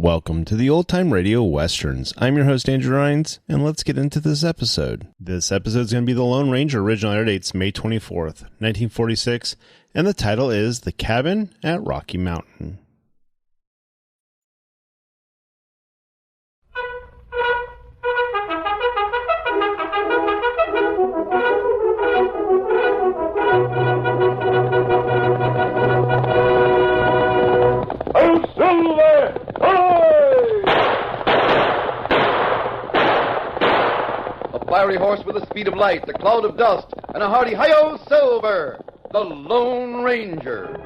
Welcome to the Old Time Radio Westerns. I'm your host, Andrew Rines, and let's get into this episode. This episode is going to be The Lone Ranger. Original air date's May 24th, 1946, and the title is The Cabin at Rocky Mountain. Fiery horse with the speed of light, the cloud of dust, and a hearty hi-yo Silver, the Lone Ranger.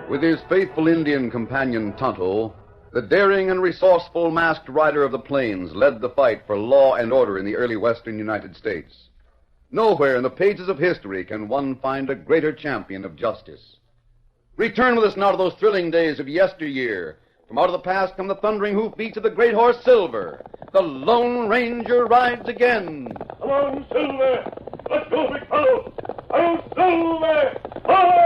With his faithful Indian companion Tonto, the daring and resourceful masked rider of the plains led the fight for law and order in the early western United States. Nowhere in the pages of history can one find a greater champion of justice. Return with us now to those thrilling days of yesteryear. From out of the past come the thundering hoofbeats of the great horse Silver. The Lone Ranger rides again. Come on, Silver! Let's go, big fellow! Oh, Silver! Hi!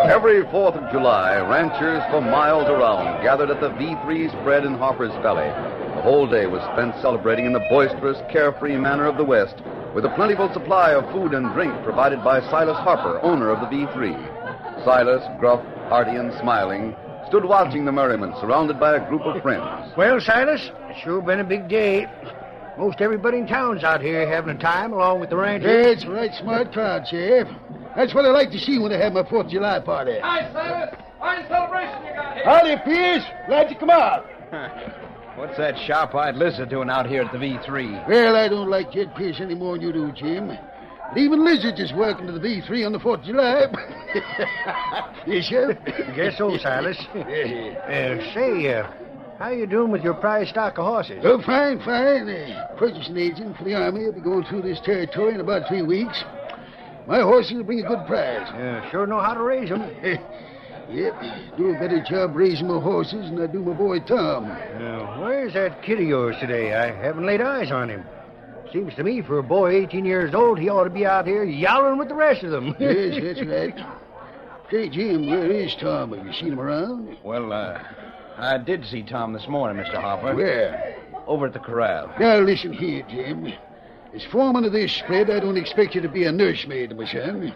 Every 4th of July, ranchers for miles around gathered at the V3 spread in Harper's Valley. The whole day was spent celebrating in the boisterous, carefree manner of the West, with a plentiful supply of food and drink provided by Silas Harper, owner of the V3. Silas, gruff, hearty, and smiling, stood watching the merriment, surrounded by a group of friends. Well, Silas, it's sure been a big day. Most everybody in town's out here having a time along with the ranchers. Yeah, it's a right smart crowd, Sheriff. That's what I like to see when I have my 4th of July party. Hi, Silas. Fine celebration you got here. Howdy, Pierce. Glad you come out. What's that sharp-eyed lizard doing out here at the V3? Well, I don't like Jed Pierce any more than you do, Jim. But even lizards is welcome to the V3 on the 4th of July. Yes, Sheriff? Guess so, Silas. Say, how you doing with your prize stock of horses? Oh, fine. Purchasing agent for the Army will be going through this territory in about 3 weeks. My horses will bring a good prize. Sure know how to raise them. Yep, do a better job raising my horses than I do my boy Tom. Where's that kid of yours today? I haven't laid eyes on him. Seems to me, for a boy 18 years old, he ought to be out here yowling with the rest of them. Yes, that's right. Say, Jim, where is Tom? Have you seen him around? Well, I did see Tom this morning, Mr. Harper. Where? Over at the corral. Now, listen here, Jim. As foreman of this spread, I don't expect you to be a nursemaid, my son.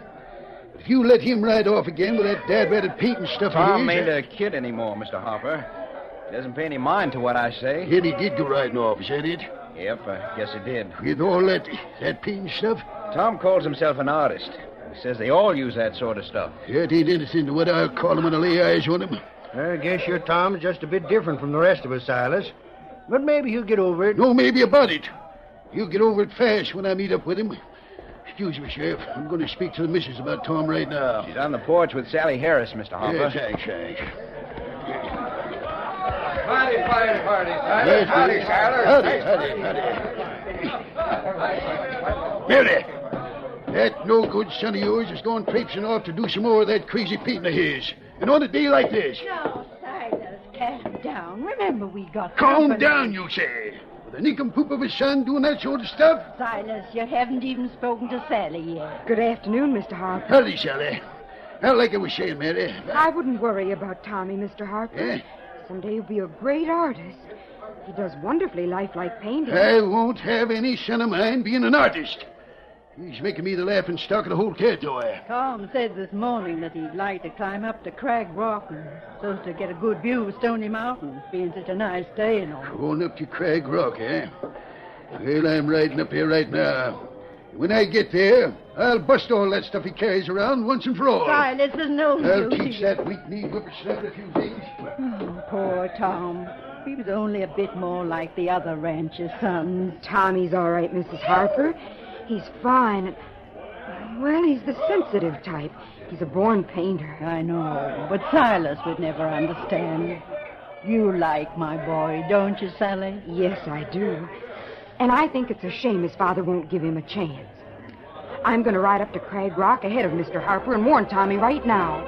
But if you let him ride off again with that dad-ratted Pete and stuff Tom of his... ain't a kid anymore, Mr. Harper. He doesn't pay any mind to what I say. Then he did go riding off, is that it? Yep, I guess he did. With all that Pete and stuff? Tom calls himself an artist. He says they all use that sort of stuff. That ain't anything to what I'll call him when I lay eyes on him. I guess your Tom's just a bit different from the rest of us, Silas. But maybe he'll get over it. No, maybe about it. He'll get over it fast when I meet up with him. Excuse me, Sheriff. I'm going to speak to the missus about Tom right now. She's on the porch with Sally Harris, Mr. Harper. Yeah, thanks. Howdy, fire party, Silas. Yes, Howdy, yes. Silas. Mary, that no good son of yours is going traipsing off to do some more of that crazy painting of his. And on a day like this. No, Silas, calm down. Remember, we got Calm company. down, you say. With a nincompoop of a son doing that sort of stuff? Silas, you haven't even spoken to Sally yet. Good afternoon, Mr. Harper. Howdy, Sally. Now, like I was saying, Mary. I wouldn't worry about Tommy, Mr. Harper. Eh? Someday he'll be a great artist. He does wonderfully lifelike painting. I won't have any son of mine being an artist. He's making me the laughing stock of the whole territory. Tom said this morning that he'd like to climb up to Crag Rock and so as to get a good view of Stony Mountain, being such a nice day and all. Going up to Crag Rock, eh? Well, I'm riding up here right now. When I get there, I'll bust all that stuff he carries around once and for all. Silas, there's no I'll use. teach that weak-kneed whippersnapper a few things. Oh, poor Tom. He was only a bit more like the other rancher's sons. Tommy's all right, Mrs. Harper. He's fine. Well, he's the sensitive type. He's a born painter. I know, but Silas would never understand. You like my boy, don't you, Sally? Yes, I do. And I think it's a shame his father won't give him a chance. I'm going to ride up to Crag Rock ahead of Mr. Harper and warn Tommy right now.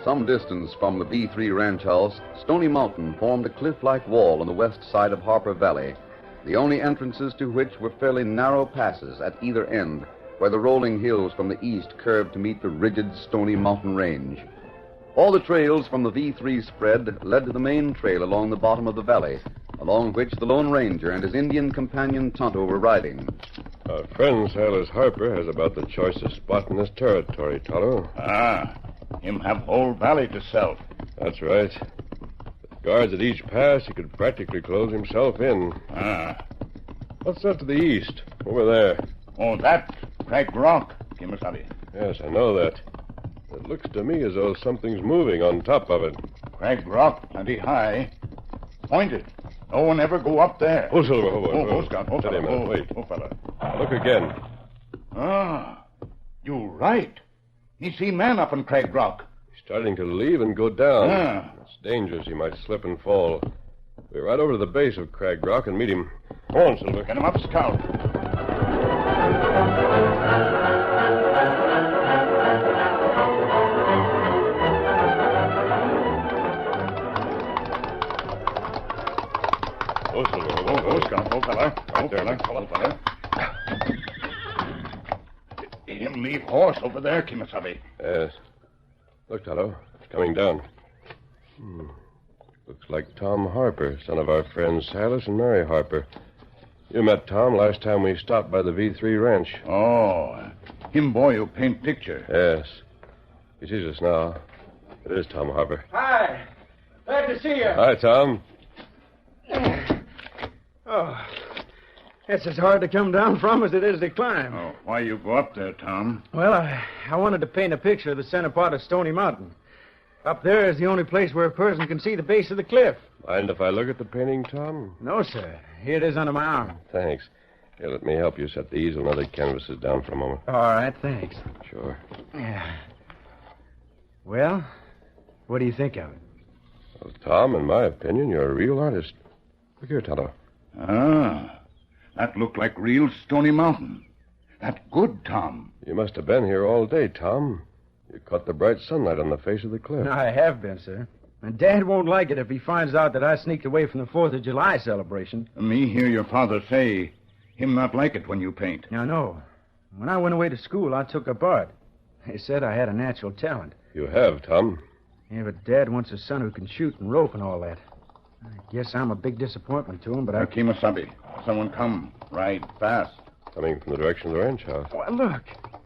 Some distance from the B3 ranch house, Stony Mountain formed a cliff-like wall on the west side of Harper Valley, the only entrances to which were fairly narrow passes at either end, where the rolling hills from the east curved to meet the rigid Stony Mountain range. All the trails from the V3 spread led to the main trail along the bottom of the valley, along which the Lone Ranger and his Indian companion Tonto were riding. Our friend Silas Harper has about the choicest spot in this territory, Tonto. Ah, him have whole valley to sell. That's right. With guards at each pass, he could practically close himself in. Ah. What's that to the east? Over there. Oh, that Crag Rock, Kimasabi. Yes, I know that. It looks to me as though something's moving on top of it. Crag Rock, plenty high. Pointed. No one ever go up there. Oh, Silver, Scott. Steady a minute, wait. Oh, fella. Look again. Ah, you right. He see man up on Crag Rock. He's starting to leave and go down. Ah. It's dangerous. He might slip and fall. We're right over to the base of Crag Rock and meet him. Go on, Silver. Get him up, Scout. Oh, Silver. Oh, Scout. Oh, fella. Right there. Oh, fella. Him leave horse over there, Kimasabi. Yes. Look, Tonto. It's coming down. Looks like Tom Harper, son of our friends Silas and Mary Harper. You met Tom last time we stopped by the V3 ranch. Oh, him boy who paint picture. Yes. He sees us now. It is Tom Harper. Hi. Glad to see you. Hi, Tom. Oh, it's as hard to come down from as it is to climb. Oh, why you go up there, Tom? Well, I wanted to paint a picture of the center part of Stony Mountain. Up there is the only place where a person can see the base of the cliff. Mind if I look at the painting, Tom? No, sir. Here it is under my arm. Thanks. Here, let me help you set the easel and other canvases down for a moment. All right, thanks. Sure. Yeah. Well, what do you think of it? Well, Tom, in my opinion, you're a real artist. Look here, Tonto. Ah, that looked like real Stony Mountain. That good, Tom. You must have been here all day, Tom. You caught the bright sunlight on the face of the cliff. I have been, sir. And Dad won't like it if he finds out that I sneaked away from the 4th of July celebration. Me hear your father say him not like it when you paint. Now, no. When I went away to school, I took up art. They said I had a natural talent. You have, Tom. Yeah, but Dad wants a son who can shoot and rope and all that. I guess I'm a big disappointment to him, but I... Kimasabi, someone come. Ride fast. Coming from the direction of the ranch house. Well, look.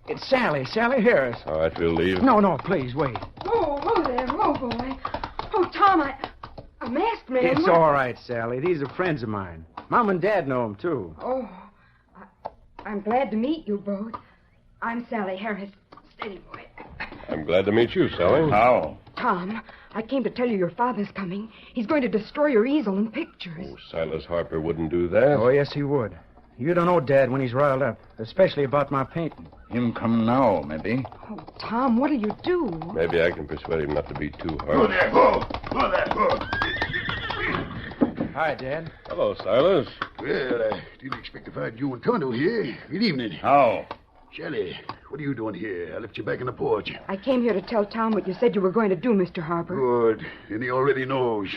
It's Sally Harris. All right, we'll leave. No, please, wait. Oh, there, boy. Oh, Tom, a masked man. It's all right, Sally. These are friends of mine. Mom and Dad know them, too. Oh, I'm glad to meet you both. I'm Sally Harris. Steady, boy. I'm glad to meet you, Sally. How? Tom, I came to tell you your father's coming. He's going to destroy your easel and pictures. Oh, Silas Harper wouldn't do that. Oh, yes, he would. You don't know Dad when he's riled up, especially about my painting. Him come now, maybe. Oh, Tom, what'll you do? Maybe I can persuade him not to be too Go hard. there, go. Go there, go. Hi, Dad. Hello, Silas. Well, I didn't expect to find you and Tonto here. Good evening. How? Shelley, what are you doing here? I left you back on the porch. I came here to tell Tom what you said you were going to do, Mr. Harper. Good. And he already knows.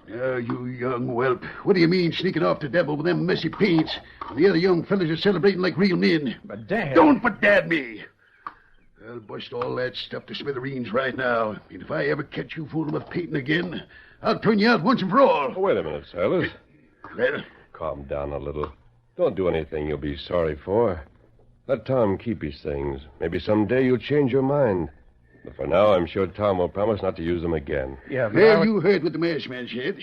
Now, you young whelp, what do you mean sneaking off to dabble with them messy paints when the other young fellas are celebrating like real men? But, Dad... Don't but dad me. I'll bust all that stuff to smithereens right now. And if I ever catch you fooling with painting again, I'll turn you out once and for all. Oh, wait a minute, Silas. Well? Calm down a little. Don't do anything you'll be sorry for. Let Tom keep his things. Maybe someday you'll change your mind. But for now, I'm sure Tom will promise not to use them again. Yeah, but Well, you heard what the masked man said.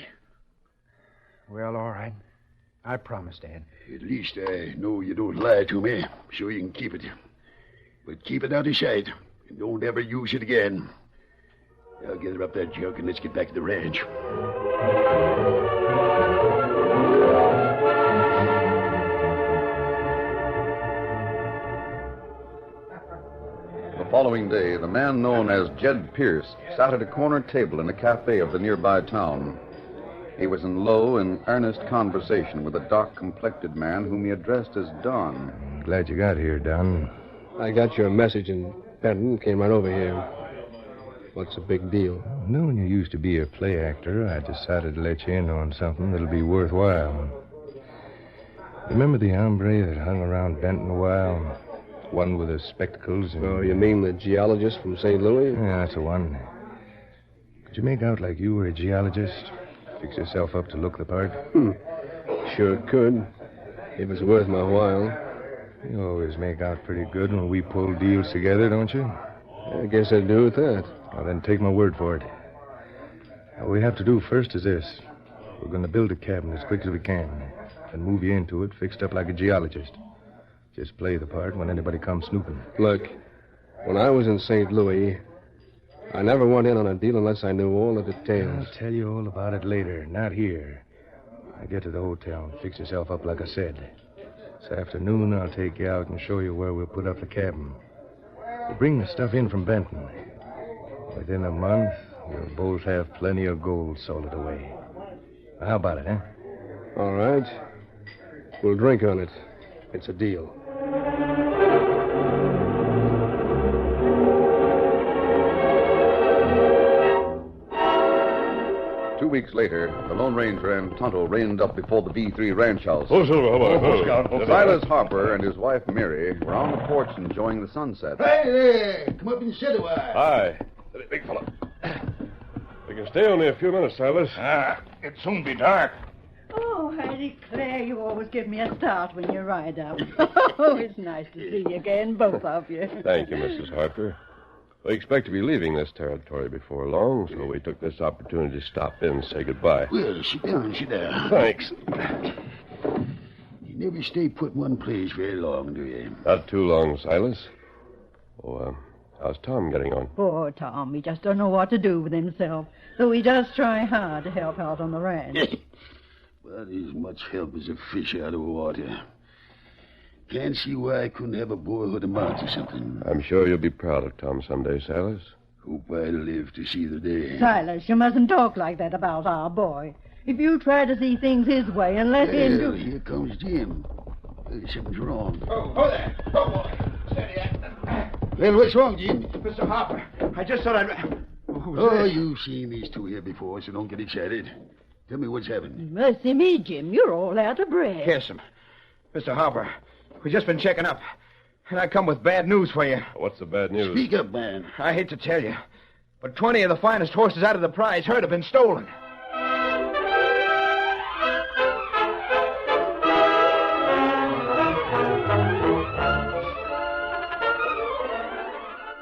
Well, all right. I promise, Dad. At least I know you don't lie to me, so you can keep it. But keep it out of sight, and don't ever use it again. Now gather up that junk and let's get back to the ranch. The following day, the man known as Jed Pierce sat at a corner table in a cafe of the nearby town. He was in low and earnest conversation with a dark-complected man whom he addressed as Don. Glad you got here, Don. I got your message in Benton, came right over here. What's the big deal? Knowing you used to be a play actor, I decided to let you in on something that'll be worthwhile. Remember the hombre that hung around Benton a while? One with the spectacles and... Oh, you mean the geologist from St. Louis? Yeah, that's the one. Could you make out like you were a geologist? Fix yourself up to look the part? Sure could. If it's worth my while. You always make out pretty good when we pull deals together, don't you? I guess I'd do with that. Well, then take my word for it. All we have to do first is this. We're going to build a cabin as quick as we can and move you into it fixed up like a geologist. Just play the part when anybody comes snooping. Look, when I was in St. Louis, I never went in on a deal unless I knew all the details. I'll tell you all about it later, not here. I get to the hotel and fix yourself up like I said. This afternoon, I'll take you out and show you where we'll put up the cabin. We'll bring the stuff in from Benton. Within a month, we'll both have plenty of gold salted away. How about it, huh? All right. We'll drink on it. It's a deal. 2 weeks later, the Lone Ranger and Tonto reined up before the B3 ranch house. Oh, Silver, how about it? Silas Harper and his wife Mary were on the porch enjoying the sunset. Hey there! Come up and sit a while. Hi. Steady, big fella. We can stay only a few minutes, Silas. It'll soon be dark. Oh, I declare you always give me a start when you ride up. Oh, it's nice to see you again, both of you. Thank you, Mrs. Harper. We expect to be leaving this territory before long, so we took this opportunity to stop in and say goodbye. Well, sit down, sit down. Thanks. You never stay put in one place very long, do you? Not too long, Silas. Oh, how's Tom getting on? Poor Tom, he just don't know what to do with himself, though he does try hard to help out on the ranch. But as much help as a fish out of water. Can't see why I couldn't have a boyhood amount or something. I'm sure you'll be proud of Tom someday, Silas. Hope I live to see the day. Silas, you mustn't talk like that about our boy. If you try to see things his way and let him do... Here comes Jim. Something's wrong. Oh, there. Oh, boy. Steady. Well, what's wrong, Jim? Mr. Harper, I just thought I'd... Oh, you've seen these two here before, so don't get excited. Tell me what's happened. Mercy me, Jim. You're all out of breath. Yes, Mr. Harper, we've just been checking up, and I come with bad news for you. What's the bad news? Speak up, man. I hate to tell you, but 20 of the finest horses out of the prize herd have been stolen.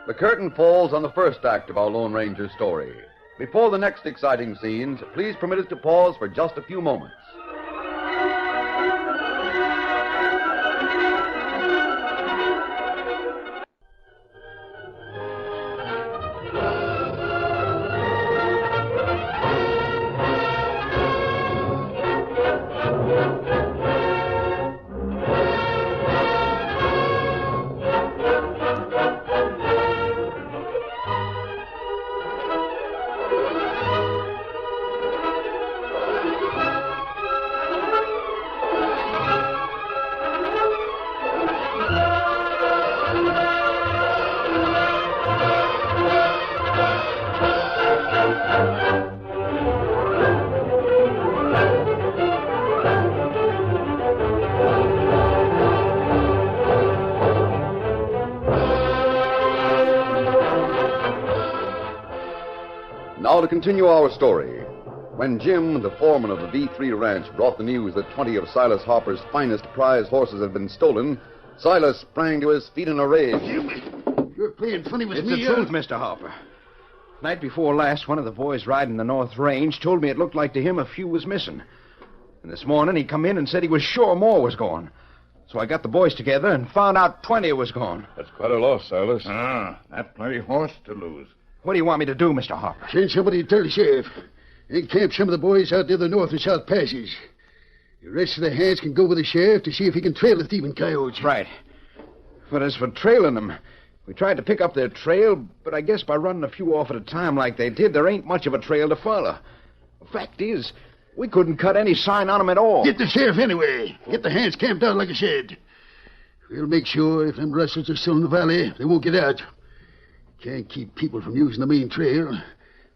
The curtain falls on the first act of our Lone Ranger story. Before the next exciting scenes, please permit us to pause for just a few moments. Now to continue our story. When Jim, the foreman of the V3 ranch, brought the news that 20 of Silas Harper's finest prize horses had been stolen, Silas sprang to his feet in a rage. You're playing funny with It's me. the truth, Mr. Harper. Night before last, one of the boys riding the North Range told me it looked like to him a few was missing. And this morning he come in and said he was sure more was gone. So I got the boys together and found out 20 was gone. That's quite a loss, Silas. That plenty horse to lose. What do you want me to do, Mr. Harper? Send somebody to tell the sheriff. And camp some of the boys out near the north and south passes. The rest of the hands can go with the sheriff to see if he can trail the thieving coyotes. Right. But as for trailing them, we tried to pick up their trail, but I guess by running a few off at a time like they did, there ain't much of a trail to follow. The fact is, we couldn't cut any sign on them at all. Get the sheriff anyway. Get the hands camped out like I said. We'll make sure if them rustlers are still in the valley, they won't get out. Can't keep people from using the main trail,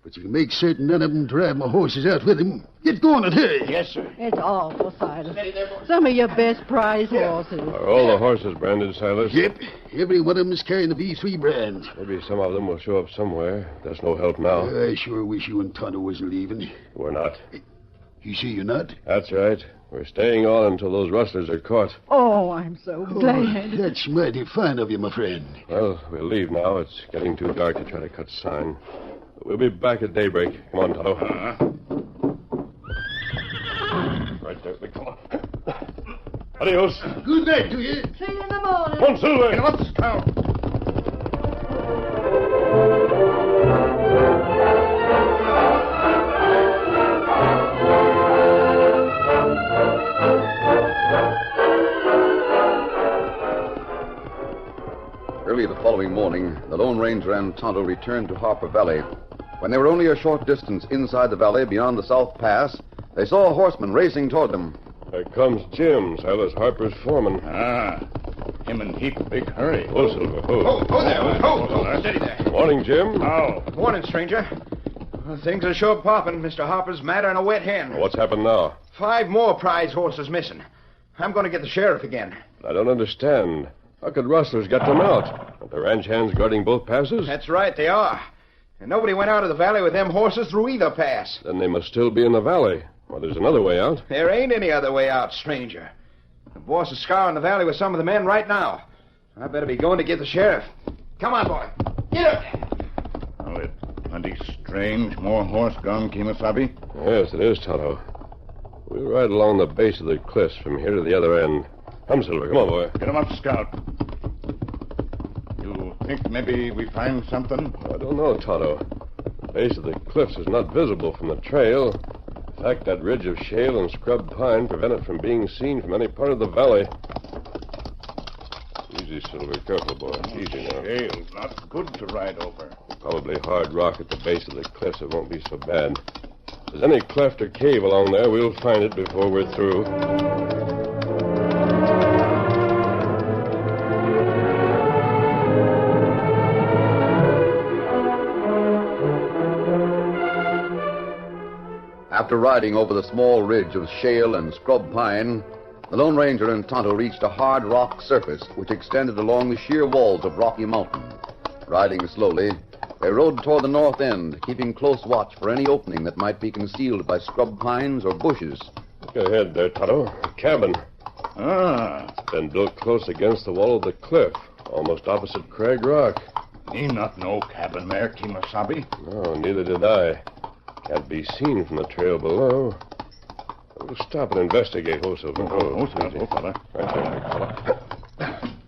but you can make certain none of them drive my horses out with them. Get going and hurry. Yes, sir. It's awful, Silas. Some of your best prize horses. Are all the horses branded, Silas? Yep. Every one of them is carrying the V3 brand. Maybe some of them will show up somewhere. There's no help now. I sure wish you and Tonto wasn't leaving. We're not. You see you're not? That's right. We're staying on until those rustlers are caught. Oh, I'm so glad. That's mighty fine of you, my friend. Well, we'll leave now. It's getting too dark to try to cut sign. We'll be back at daybreak. Come on, Tonto. Right there, big fella. Adios. Good night to you. See you in the morning. Come on, Silver. Get him up, Scout. Early the following morning, the Lone Ranger and Tonto returned to Harper Valley. When they were only a short distance inside the valley beyond the South Pass, they saw a horseman racing toward them. There comes Jim, Silas Harper's foreman. Him in heap big hurry. Oh, Silver, Oh, there. Steady there. Morning, Jim. Oh. Morning, stranger. Well, things are sure popping. Mr. Harper's madder than a wet hen. What's happened now? 5 more prize horses missing. I'm going to get the sheriff again. I don't understand. How could rustlers get them out? Are the ranch hands guarding both passes? That's right, they are. And nobody went out of the valley with them horses through either pass. Then they must still be in the valley. Well, there's another way out. There ain't any other way out, stranger. The boss is scouring the valley with some of the men right now. I better be going to get the sheriff. Come on, boy. Get up. Well, it's plenty strange. More horse gone, Kemosabe. Yes, it is, Tonto. We'll ride along the base of the cliffs from here to the other end. Come, Silver. Come on, boy. Get him up, Scout. You think maybe we find something? I don't know, Tonto. The base of the cliffs is not visible from the trail. In fact, that ridge of shale and scrub pine prevent it from being seen from any part of the valley. Easy, Silver. Careful, boy. Easy now. Shale's not good to ride over. Probably hard rock at the base of the cliffs. It won't be so bad. If there's any cleft or cave along there, we'll find it before we're through. After riding over the small ridge of shale and scrub pine, the Lone Ranger and Tonto reached a hard rock surface which extended along the sheer walls of Rocky Mountain. Riding slowly, they rode toward the north end, keeping close watch for any opening that might be concealed by scrub pines or bushes. Look ahead there, Tonto. A cabin. It's been built close against the wall of the cliff, almost opposite Crag Rock. Me not no cabin there, Kemosabe. No, neither did I. Can't be seen from the trail below. We'll stop and investigate, Silver. Oh, fella. Right there, big fella.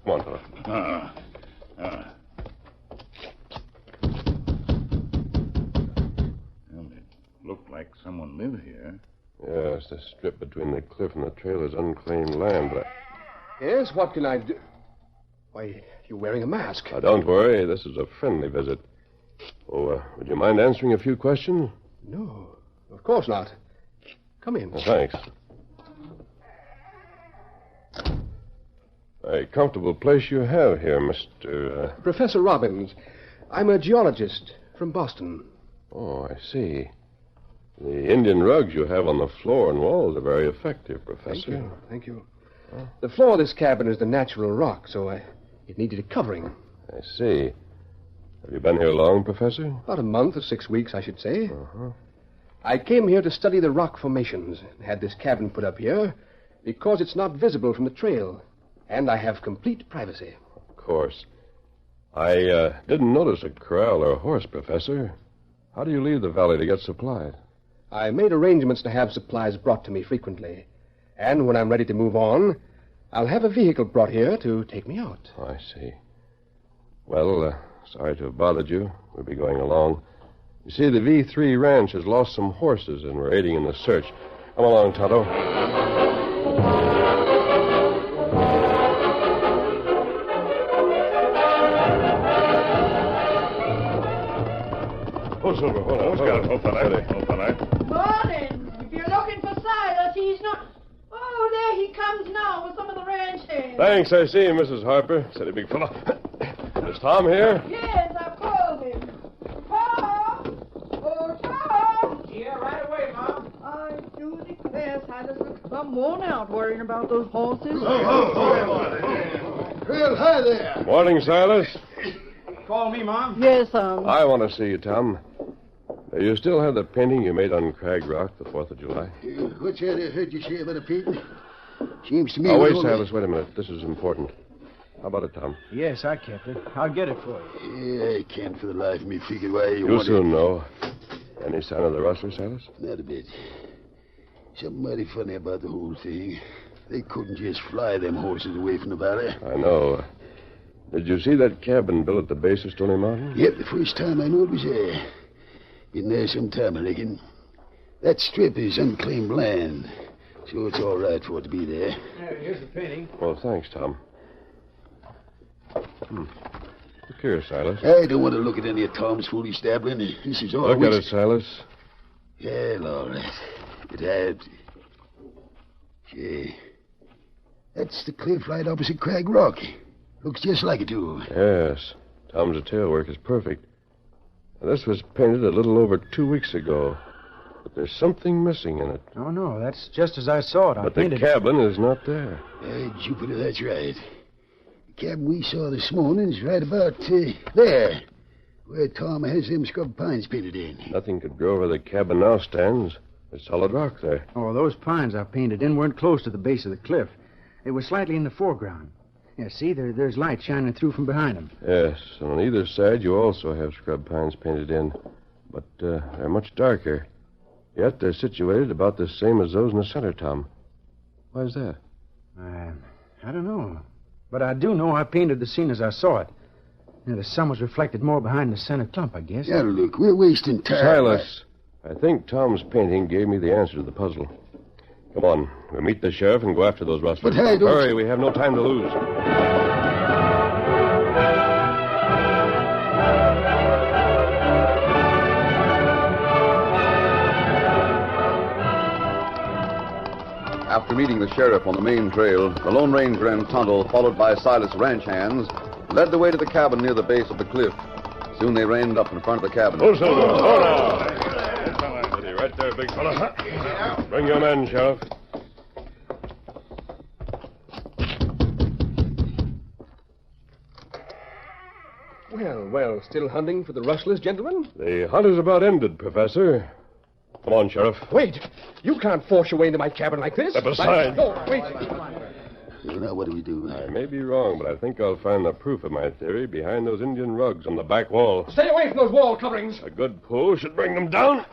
Come on, fella. Well, it looked like someone lived here. Yes, the strip between the cliff and the trail is unclaimed land, but Yes, what can I do? Why, you're wearing a mask. Now, don't worry. This is a friendly visit. Oh, would you mind answering a few questions? No, of course not. Come in. Thanks. A comfortable place you have here, Mr. Professor Robbins. I'm a geologist from Boston. Oh, I see. The Indian rugs you have on the floor and walls are very effective, Professor. Thank you. The floor of this cabin is the natural rock, so it needed a covering. I see. Have you been here long, Professor? About a month or 6 weeks, I should say. I came here to study the rock formations. Had this cabin put up here because it's not visible from the trail. And I have complete privacy. Of course. I didn't notice a corral or a horse, Professor. How do you leave the valley to get supplies? I made arrangements to have supplies brought to me frequently. And when I'm ready to move on, I'll have a vehicle brought here to take me out. Oh, I see. Well, sorry to have bothered you. We'll be going along. You see, the V3 Ranch has lost some horses, and we're aiding in the search. Come along, Tonto. Oh, Silver, hold on. Morning. If you're looking for Silas, he's not... Oh, there he comes now with some of the ranch hands. Thanks, I see you, Mrs. Harper. Steady, big fella. Is Tom here? Yes, I've called him. Tom! Oh, Tom! Yeah, right away, Mom. I do declare Silas looks plumb worn out worrying about those horses. Well, hi there. Morning, Silas. Call me, Mom. Yes, son. I want to see you, Tom. You still have the painting you made on Crag Rock the 4th of July? What's that I heard you say about a painting? Seems to me... Oh, wait, Silas, wait a minute. This is important. How about it, Tom? Yes, I kept it. I'll get it for you. Yeah, I can't for the life of me figure why you You'll wanted... soon know. Any sign of the rustler, Silas? Not a bit. Something mighty funny about the whole thing. They couldn't just fly them horses away from the valley. I know. Did you see that cabin built at the base of Stony Mountain? Yep, the first time I knew it was there. Been there some time, I reckon. That strip is unclaimed land, so it's all right for it to be there. Here's the painting. Well, thanks, Tom. Look here, Silas. I don't want to look at any of Tom's foolish dabbling. This is all... Look at it, Silas. Yeah, all right. But I... Gee. That's the cliff right opposite Crag Rock. Looks just like it, too. Yes. Tom's detail work is perfect. This was painted a little over 2 weeks ago. But there's something missing in it. Oh, no, that's just as I saw it. But the cabin is not there. Jupiter, that's right. The cabin we saw this morning is right about there, where Tom has them scrub pines painted in. Nothing could grow where the cabin now stands. There's solid rock there. Oh, those pines I painted in weren't close to the base of the cliff. They were slightly in the foreground. Yeah, see, there's light shining through from behind them. Yes, and on either side you also have scrub pines painted in. But they're much darker. Yet they're situated about the same as those in the center, Tom. Why is that? I don't know. But I do know I painted the scene as I saw it. Yeah, the sun was reflected more behind the center clump, I guess. Yeah, look, we're wasting time. Silas, I think Tom's painting gave me the answer to the puzzle. Come on, we'll meet the sheriff and go after those rustlers. But hey, don't... Hurry, we have no time to lose. After meeting the sheriff on the main trail, the Lone Ranger and Tonto, followed by Silas' ranch hands, led the way to the cabin near the base of the cliff. Soon they reined up in front of the cabin. Oh, Silver, hold on. Right there, big fella. Bring your men, Sheriff. Well, still hunting for the rustlers, gentlemen? The hunt is about ended, Professor. Come on, Sheriff. Wait! You can't force your way into my cabin like this. Step aside. No, wait. Now, what do we do? I may be wrong, but I think I'll find the proof of my theory behind those Indian rugs on the back wall. Stay away from those wall coverings. A good pull should bring them down.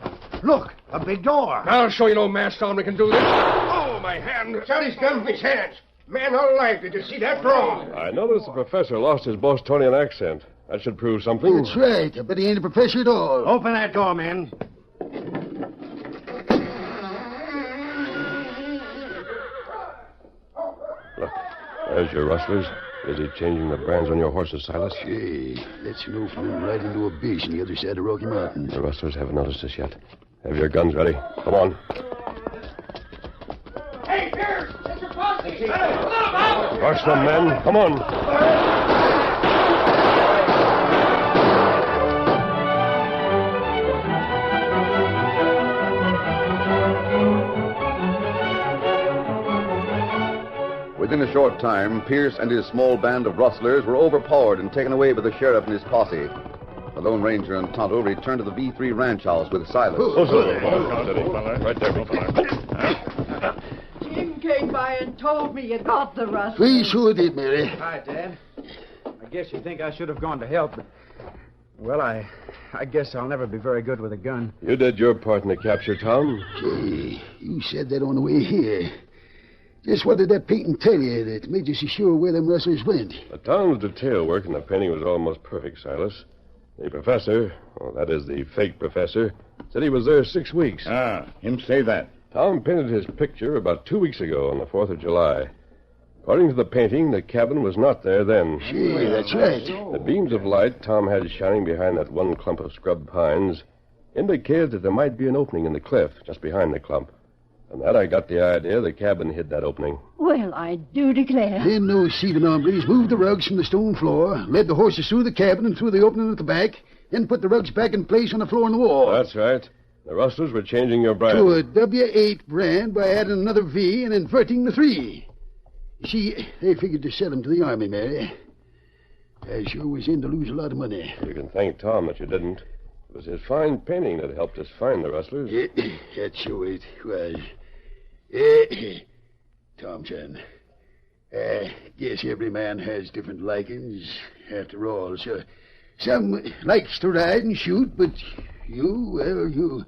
Look, a big door. I'll show you no masked army can do this. Oh, my hand. Shut his gun from his hands. Man alive, did you see that draw? I noticed the professor lost his Bostonian accent. That should prove something. That's right. I bet he ain't a professor at all. Open that door, man. Look, there's your rustlers. Busy changing the brands on your horses, Silas. Gee, that's no from right into a bush on the other side of Rocky Mountain. The rustlers haven't noticed us yet. Have your guns ready. Come on. Hey, Pierce! It's your posse! Hey, look out! Rush them, men. Come on. Within a short time, Pierce and his small band of rustlers were overpowered and taken away by the sheriff and his posse. The Lone Ranger and Tonto returned to the V3 ranch house with Silas. Right there, Jim came by and told me you got the rustlers. We sure did, Mary. Hi, Dad. I guess you think I should have gone to help, but... Well, I guess I'll never be very good with a gun. You did your part in the capture, Tom. Gee, you said that on the way here. Just what did that painting tell you that made you so sure where them rustlers went? The Tom's detail work in the painting was almost perfect, Silas. The professor, well, that is the fake professor, said he was there 6 weeks. Him say that. Tom painted his picture about 2 weeks ago on the 4th of July. According to the painting, the cabin was not there then. Gee, that's right. The beams of light Tom had shining behind that one clump of scrub pines indicated that there might be an opening in the cliff just behind the clump. From that, I got the idea the cabin hid that opening. Well, I do declare. Then those thieving hombres moved the rugs from the stone floor, led the horses through the cabin and through the opening at the back, then put the rugs back in place on the floor and the wall. That's right. The rustlers were changing your brand. To a W8 brand by adding another V and inverting the 3. You see, they figured to sell them to the army, Mary. I sure was in to lose a lot of money. You can thank Tom that you didn't. It was his fine painting that helped us find the rustlers. That sure it was. Thompson, I guess every man has different likings, after all. So some likes to ride and shoot, but you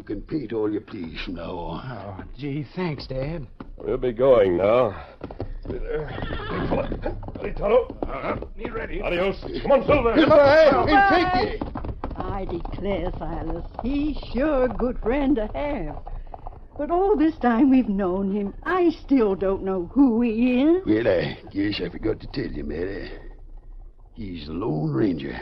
can paint all you please from now on. Oh, gee, thanks, Dad. We'll be going now. Hey, Tonto. Me ready. Adios. Come on, Silver. Hey, take me. I declare, Silas, he's sure a good friend to have. But all this time we've known him, I still don't know who he is. Well, I guess I forgot to tell you, Mary. He's the Lone Ranger.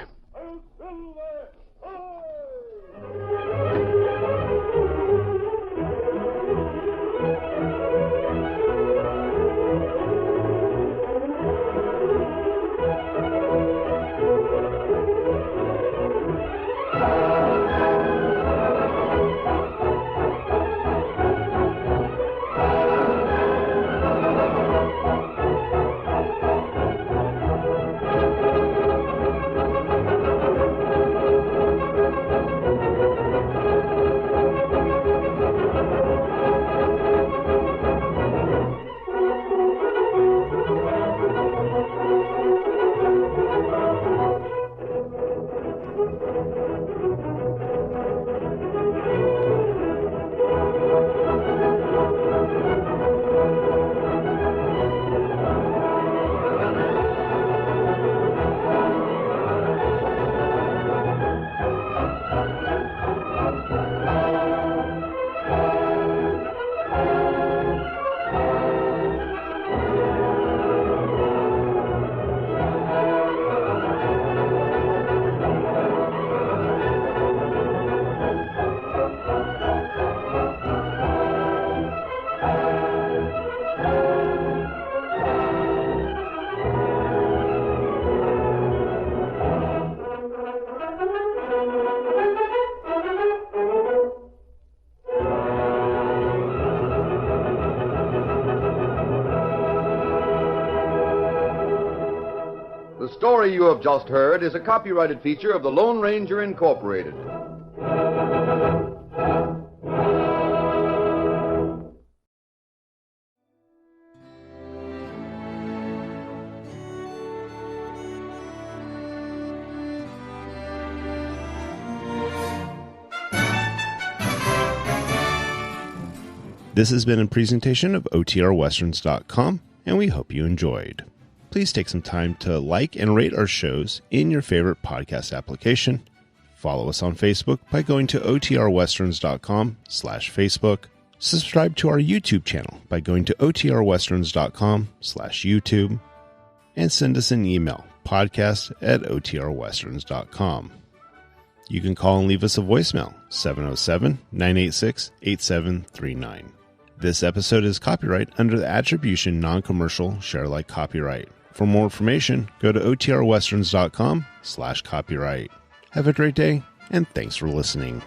The story you have just heard is a copyrighted feature of the Lone Ranger Incorporated. This has been a presentation of OTRWesterns.com, and we hope you enjoyed. Please take some time to like and rate our shows in your favorite podcast application. Follow us on Facebook by going to OTRWesterns.com/Facebook. Subscribe to our YouTube channel by going to OTRWesterns.com/YouTube. And send us an email, podcast@OTRWesterns.com. You can call and leave us a voicemail, 707-986-8739. This episode is copyright under the Attribution Non-Commercial Share Alike Copyright. For more information, go to OTRWesterns.com/copyright. Have a great day, and thanks for listening.